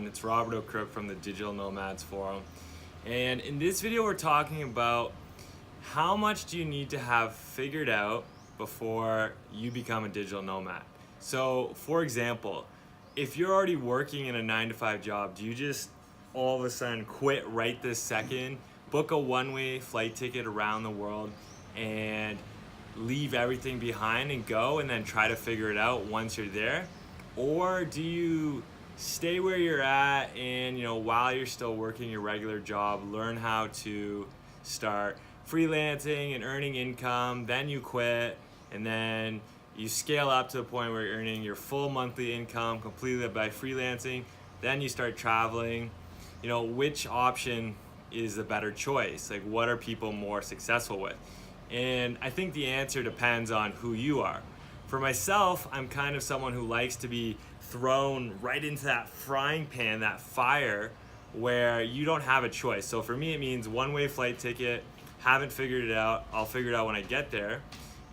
everyone, it's Robert O'Crook from the Digital Nomads Forum. And in this video we're talking about how much do you need to have figured out before you become a digital nomad. So for example, if you're already working in a 9-to-5 job, do you just all of a sudden quit right this second, book a one-way flight ticket around the world and leave everything behind and go and then try to figure it out once you're there? Or do you stay where you're at and, while you're still working your regular job, learn how to start freelancing and earning income, then you quit, and then you scale up to the point where you're earning your full monthly income completely by freelancing, then you start traveling? Which option is the better choice? Like, what are people more successful with? And I think the answer depends on who you are. For myself, I'm kind of someone who likes to be thrown right into that frying pan, that fire, where you don't have a choice. So for me, it means one-way flight ticket, haven't figured it out, I'll figure it out when I get there.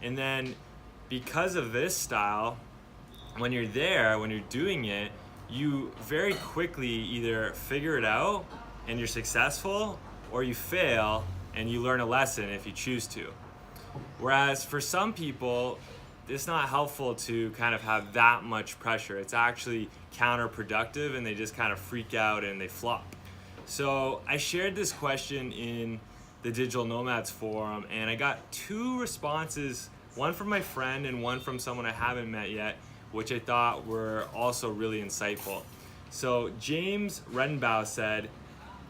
And then because of this style, when you're there, when you're doing it, you very quickly either figure it out and you're successful, or you fail and you learn a lesson if you choose to. Whereas for some people, it's not helpful to kind of have that much pressure. It's actually counterproductive and they just kind of freak out and they flop. So I shared this question in the Digital Nomads Forum and I got two responses, one from my friend and one from someone I haven't met yet, which I thought were also really insightful. So James Redenbaugh said,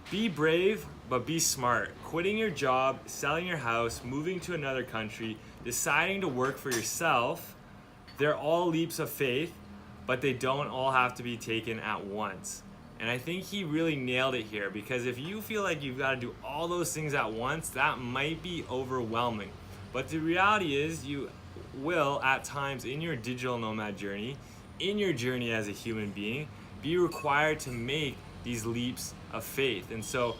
"Be brave, but be smart. Quitting your job, selling your house, moving to another country, deciding to work for yourself, they're all leaps of faith, but they don't all have to be taken at once." And I think he really nailed it here, because if you feel like you've got to do all those things at once, that might be overwhelming. But the reality is you will, at times in your digital nomad journey, in your journey as a human being, be required to make these leaps of faith. And so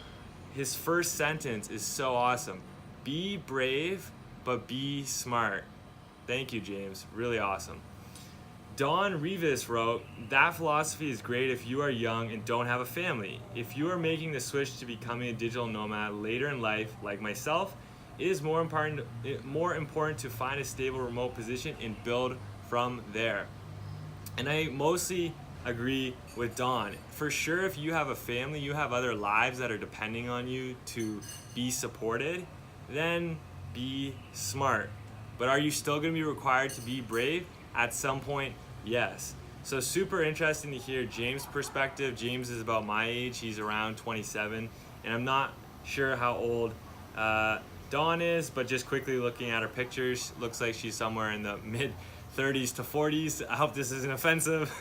his first sentence is so awesome. Be brave, but be smart. Thank you, James. Really awesome. Don Rivas wrote, "That philosophy is great if you are young and don't have a family. If you are making the switch to becoming a digital nomad later in life, like myself, it is more important to find a stable remote position and build from there." And I mostly agree with Don. For sure, if you have a family, you have other lives that are depending on you to be supported, then be smart. But are you still going to be required to be brave? At some point, yes. So super interesting to hear James' perspective. James is about my age. He's around 27. And I'm not sure how old Dawn is, but just quickly looking at her pictures, looks like she's somewhere in the mid 30s to 40s. I hope this isn't offensive.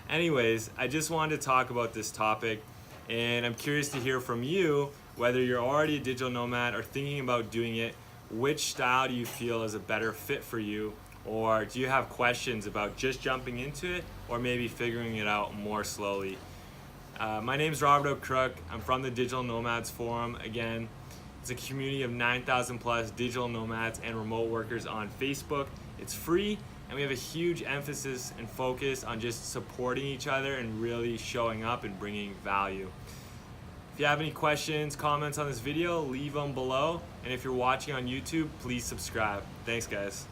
Anyways, I just wanted to talk about this topic, and I'm curious to hear from you, whether you're already a digital nomad or thinking about doing it. Which style do you feel is a better fit for you? Or do you have questions about just jumping into it, or maybe figuring it out more slowly? My name's Robert O'Crook. I'm from the Digital Nomads Forum. Again, it's a community of 9,000 plus digital nomads and remote workers on Facebook. It's free, and we have a huge emphasis and focus on just supporting each other and really showing up and bringing value. If you have any questions, comments on this video, leave them below. And if you're watching on YouTube, please subscribe. Thanks, guys.